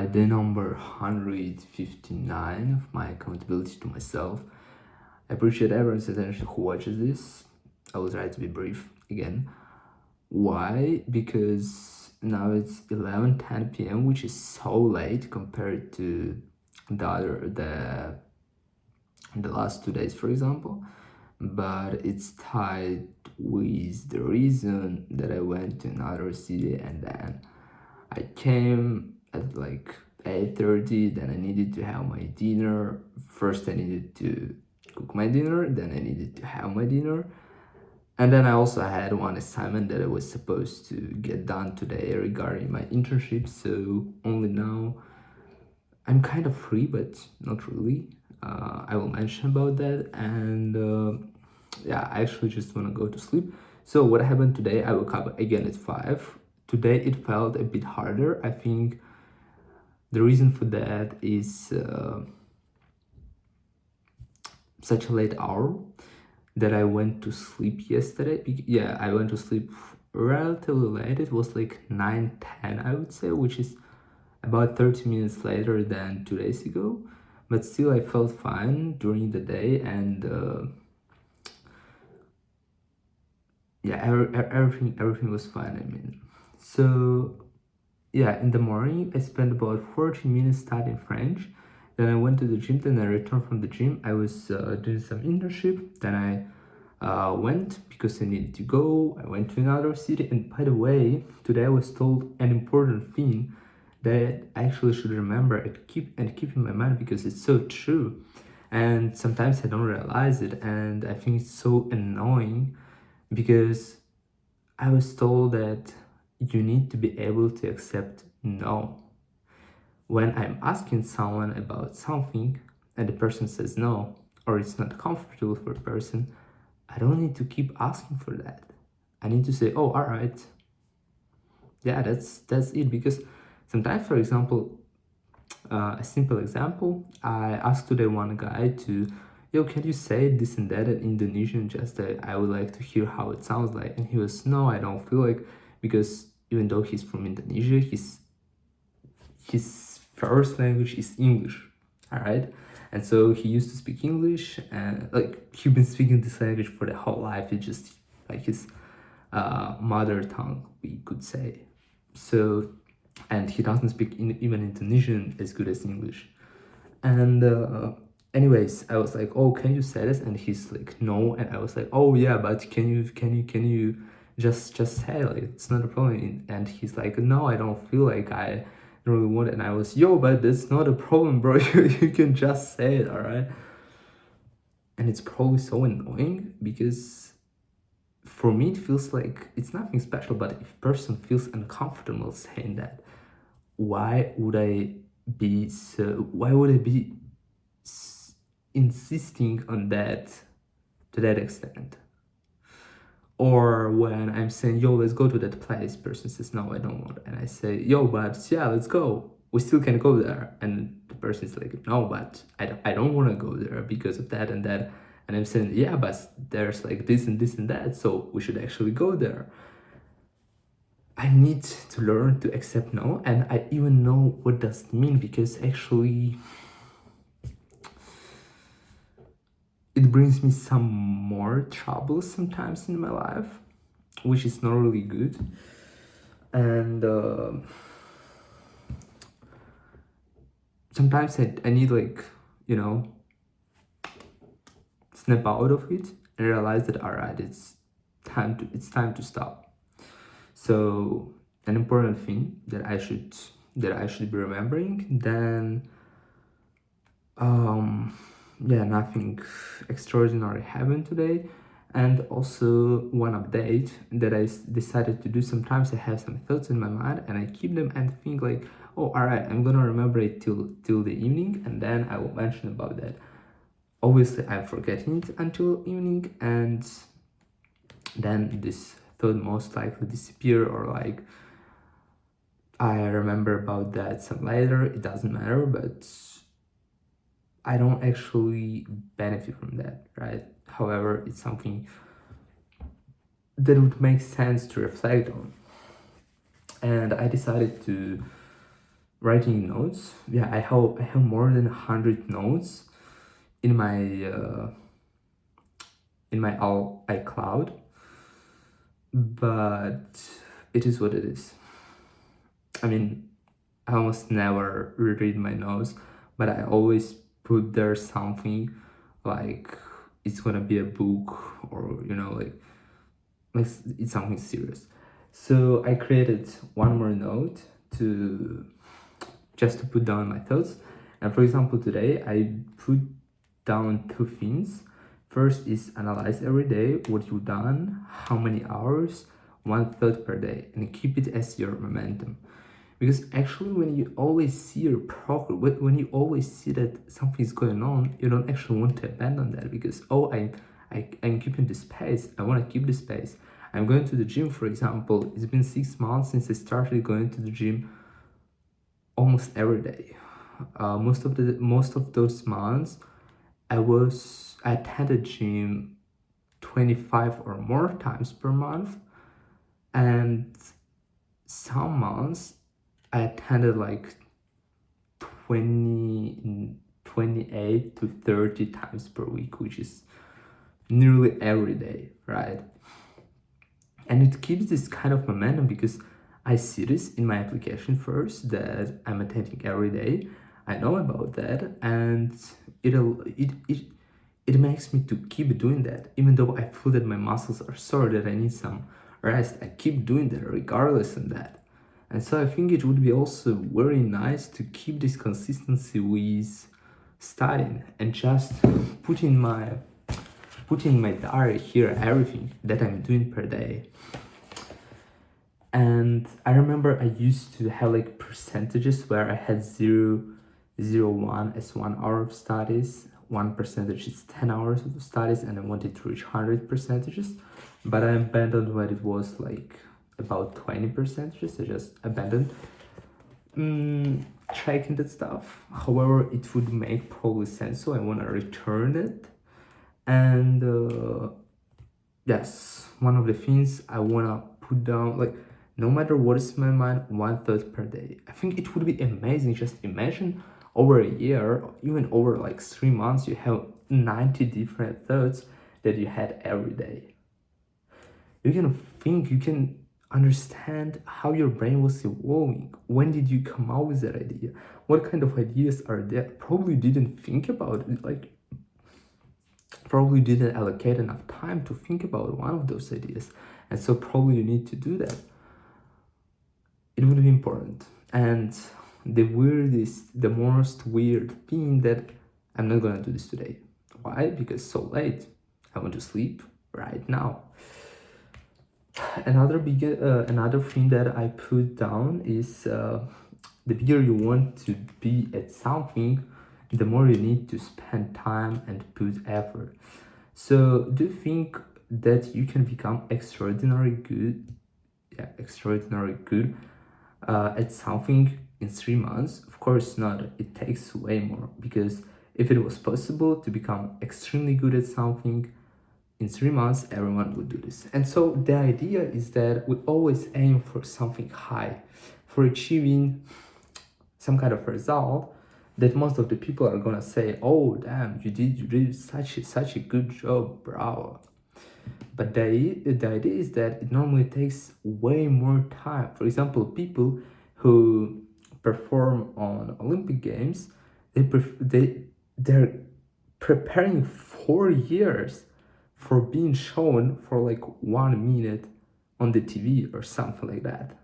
day number 159 of my accountability to myself. I appreciate everyone's attention who watches this. I will try to be brief again. Why? Because now it's 11:10 p.m., which is so late compared to the last 2 days, for example. But it's tied with the reason that I went to another city and then I came at like 8:30, then I needed to have my dinner. First I needed to cook my dinner, then I needed to have my dinner. And then I also had one assignment that I was supposed to get done today regarding my internship, so only now I'm kind of free, but not really. I will mention about that, and yeah, I actually just want to go to sleep. So what happened today, I woke up again at 5. Today it felt a bit harder. I think the reason for that is such a late hour that I went to sleep yesterday. Yeah, I went to sleep relatively late. It was like 9:10, I would say, which is about 30 minutes later than 2 days ago. But still, I felt fine during the day, and yeah, everything was fine. I mean, so yeah, in the morning I spent about 40 minutes studying French. Then I went to the gym. Then I returned from the gym. I was doing some internship. Then I went because I needed to go. I went to another city. And by the way, today I was told an important thing that I actually should remember and keep in my mind because it's so true. And sometimes I don't realize it, and I think it's so annoying because I was told that you need to be able to accept no. When I'm asking someone about something and the person says no, or it's not comfortable for a person, I don't need to keep asking for that. I need to say, oh, all right. Yeah, that's it. Because sometimes, for example, a simple example, I asked today one guy to, yo, can you say this and that in Indonesian? Just that I would like to hear how it sounds like. And he was, no, I don't feel like, because even though he's from Indonesia, his first language is English, all right? And so he used to speak English, and like he's been speaking this language for the whole life. It's just like his mother tongue, we could say. So, and he doesn't speak even Indonesian as good as English. And anyways, I was like, oh, can you say this? And he's like, no. And I was like, oh yeah, but can you just say, like, it's not a problem. And he's like, no, I don't feel like I don't really want it. And I was, yo, but that's not a problem, bro. You can just say it, all right? And it's probably so annoying because for me it feels like it's nothing special, but if a person feels uncomfortable saying that, why would I be insisting on that to that extent? Or when I'm saying, yo, let's go to that place, person says, no, I don't want. And I say, yo, but yeah, let's go. We still can go there. And the person is like, no, but I don't want to go there because of that and that. And I'm saying, yeah, but there's like this and this and that, so we should actually go there. I need to learn to accept no, and I even know what does it mean, because actually it brings me some more trouble sometimes in my life, which is not really good. And sometimes I need, like, snap out of it and realize that, all right, it's time to stop. So an important thing that I should be remembering, then yeah, nothing extraordinary happened today. And also one update that I decided to do. Sometimes I have some thoughts in my mind and I keep them and think like, oh, all right, I'm gonna remember it till the evening, and then I will mention about that. Obviously I'm forgetting it until evening, and then this thought most likely disappear, or like I remember about that some later. It doesn't matter, but I don't actually benefit from that, right? However, it's something that would make sense to reflect on. And I decided to writing notes. Yeah, I have more than 100 notes in my all iCloud, but it is what it is. I mean, I almost never reread my notes, but I always put there something like it's gonna be a book, or like it's something serious. So I created one more note to just to put down my thoughts. And for example, today I put down two things. First is analyze every day what you've done, how many hours, one thought per day, and keep it as your momentum. Because actually, when you always see your progress, when you always see that something is going on, you don't actually want to abandon that, because I'm keeping the space. I want to keep the space. I'm going to the gym, for example. It's been 6 months since I started going to the gym almost every day. Most of those months, I attended gym 25 or more times per month, and some months I attended like 28 to 30 times per week, which is nearly every day, right? And it keeps this kind of momentum because I see this in my application first, that I'm attending every day. I know about that, and it makes me to keep doing that, even though I feel that my muscles are sore, that I need some rest. I keep doing that regardless of that. And so I think it would be also very nice to keep this consistency with studying, and just put in my diary here everything that I'm doing per day. And I remember I used to have like percentages where I had 0.01 as 1 hour of studies, 1% is 10 hours of studies, and I wanted to reach 100 percentages, but I abandoned when it was like about 20 percentages. I just abandoned tracking that stuff. However, it would make probably sense, so I want to return it. And yes, one of the things I want to put down, like, no matter what is in my mind, one thought per day. I think it would be amazing. Just imagine over a year, even over like 3 months, you have 90 different thoughts that you had every day. You can think, you can understand how your brain was evolving. When did you come out with that idea? What kind of ideas are there? Probably didn't think about it, like probably didn't allocate enough time to think about one of those ideas. And so probably you need to do that. It would be important. And the most weird thing that I'm not gonna do this today. Why? Because so late. I want to sleep right now. Another thing that I put down is the bigger you want to be at something, the more you need to spend time and put effort. So do you think that you can become extraordinarily good at something in 3 months? Of course not. It takes way more, because if it was possible to become extremely good at something in 3 months, everyone would do this. And so the idea is that we always aim for something high, for achieving some kind of result that most of the people are gonna say, "Oh, damn, you did such a good job, bravo." But the idea is that it normally takes way more time. For example, people who perform on Olympic Games, they're preparing 4 years for being shown for like 1 minute on the TV or something like that.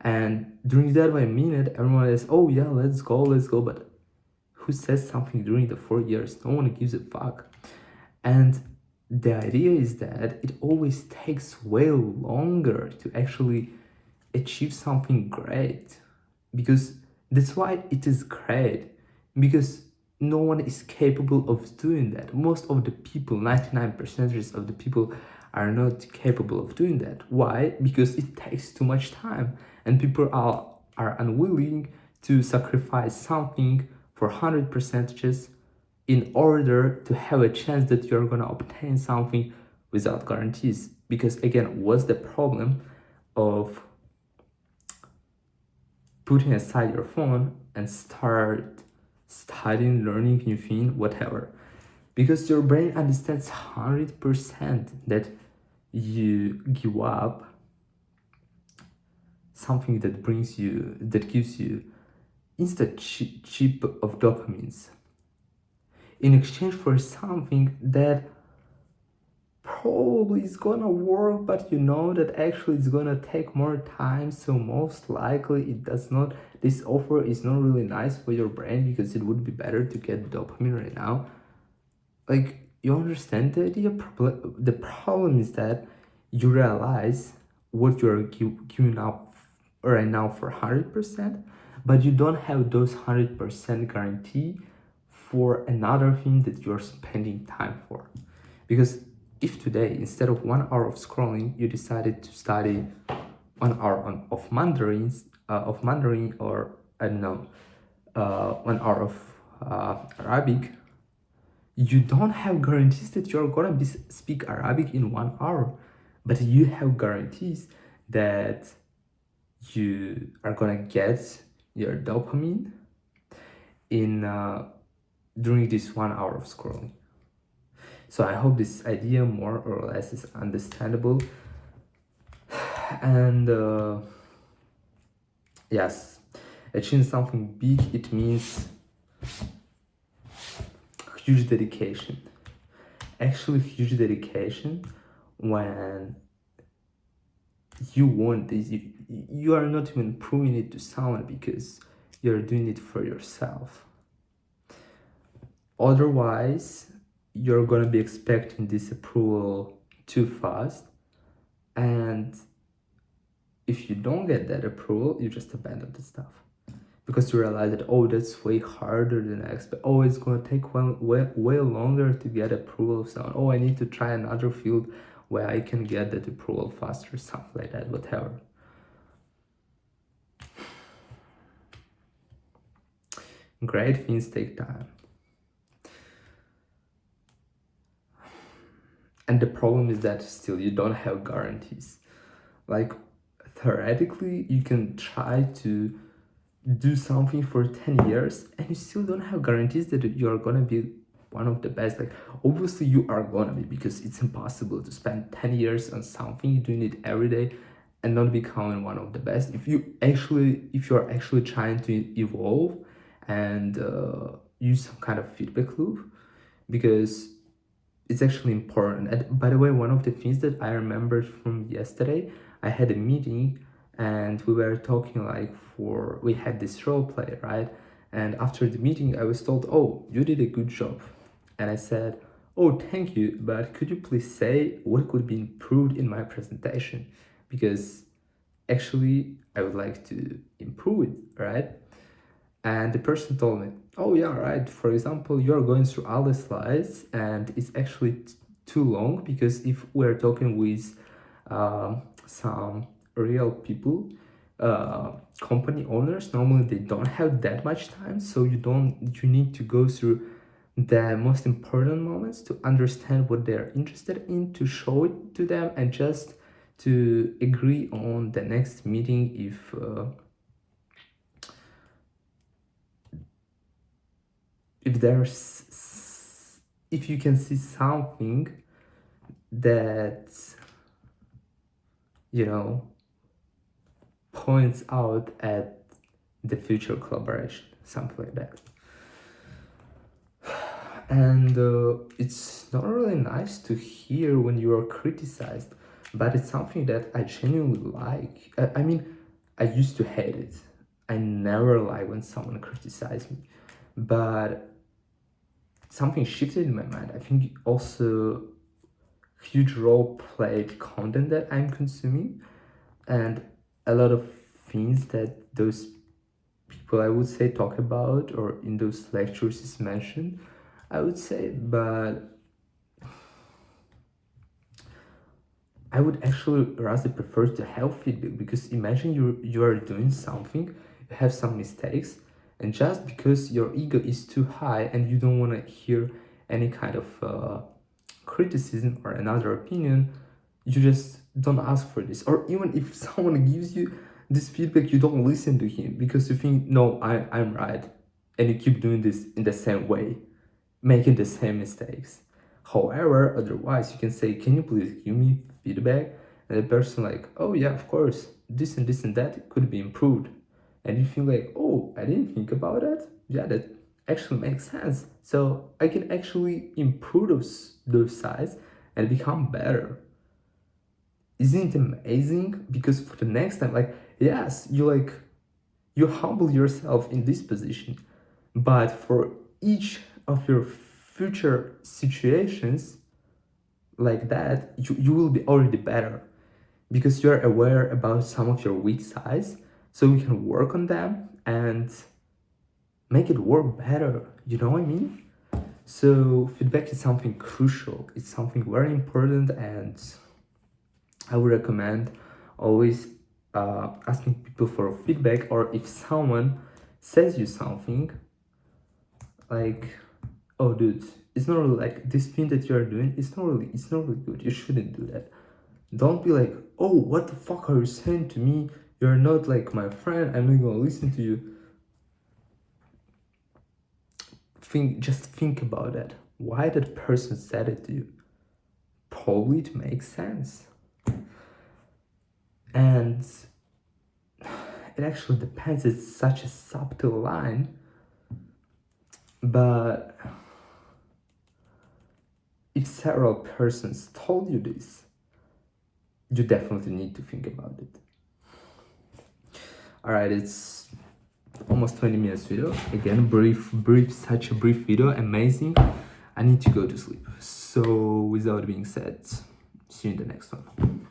And during that 1 minute, everyone is, "Oh yeah, let's go." But who says something during the 4 years? No one gives a fuck. And the idea is that it always takes way longer to actually achieve something great, because that's why it is great, because no one is capable of doing that. Most of the people, 99% of the people, are not capable of doing that. Why? Because it takes too much time, and people are unwilling to sacrifice something for 100 percentages in order to have a chance that you're gonna obtain something without guarantees. Because again, what's the problem of putting aside your phone and start studying, learning new thing, whatever. Because your brain understands 100% that you give up something that gives you instant chip of dopamines in exchange for something that probably is gonna work, but you know that actually it's gonna take more time, so most likely it does not. This offer is not really nice for your brain because it would be better to get dopamine right now. Like, you understand the idea. The problem is that you realize what you're giving up right now for 100%, but you don't have those 100% guarantee for another thing that you're spending time for. Because if today, instead of 1 hour of scrolling, you decided to study 1 hour of Mandarin, or I don't know, 1 hour of Arabic, you don't have guarantees that you're gonna speak Arabic in 1 hour, but you have guarantees that you are gonna get your dopamine in during this 1 hour of scrolling. So I hope this idea more or less is understandable. And yes, achieving something big, it means huge dedication. Actually, huge dedication when you want this. You are not even proving it to someone because you're doing it for yourself. Otherwise, you're gonna be expecting this approval too fast, and if you don't get that approval, you just abandon the stuff because you realize that, oh, that's way harder than I expect. Oh, it's gonna take way longer to get approval of someone. Oh, I need to try another field where I can get that approval faster, something like that, whatever. Great things take time. And the problem is that still you don't have guarantees. Like, theoretically, you can try to do something for 10 years and you still don't have guarantees that you're gonna be one of the best. Like, obviously you are gonna be, because it's impossible to spend 10 years on something, doing it every day, and not becoming one of the best. If you're actually trying to evolve and use some kind of feedback loop, because it's actually important. And by the way, one of the things that I remembered from yesterday, I had a meeting and we were talking, like, we had this role play, right? And after the meeting, I was told, oh, you did a good job. And I said, oh, thank you, but could you please say what could be improved in my presentation? Because actually I would like to improve it, right? And the person told me, oh yeah, right, for example, you're going through all the slides and it's actually too long, because if we're talking with some real people, company owners, normally they don't have that much time, so you need to go through the most important moments to understand what they're interested in, to show it to them, and just to agree on the next meeting if you can see something that, points out at the future collaboration, something like that. And it's not really nice to hear when you are criticized, but it's something that I genuinely like. I mean, I used to hate it. I never like when someone criticized me, but something shifted in my mind. I think also huge role played content that I'm consuming, and a lot of things that those people, I would say, talk about, or in those lectures is mentioned, I would say. But I would actually rather prefer to have feedback, because imagine you are doing something, you have some mistakes, and just because your ego is too high and you don't want to hear any kind of criticism or another opinion, you just don't ask for this. Or even if someone gives you this feedback, you don't listen to him because you think, no, I'm right, and you keep doing this in the same way, making the same mistakes. However, otherwise, you can say, can you please give me feedback? And the person like, oh yeah, of course, this and this and that could be improved. And you feel like, oh, I didn't think about that. Yeah, that actually makes sense. So I can actually improve those sides and become better. Isn't it amazing? Because for the next time, like, yes, you humble yourself in this position, but for each of your future situations like that, you will be already better because you're aware about some of your weak sides, so you can work on them and make it work better. You know what I mean? So feedback is something crucial. It's something very important, and I would recommend always asking people for feedback, or if someone says you something like, oh dude, it's not really like this thing that you're doing, it's not really good, you shouldn't do that. Don't be like, oh, what the fuck are you saying to me, you're not like my friend, I'm not gonna listen to you. Just think about that, why that person said it to you. Probably it makes sense. And it actually depends, it's such a subtle line, but if several persons told you this, you definitely need to think about it. All right, it's almost 20 minutes video. Again, such a brief video, amazing. I need to go to sleep. So without being said, see you in the next one.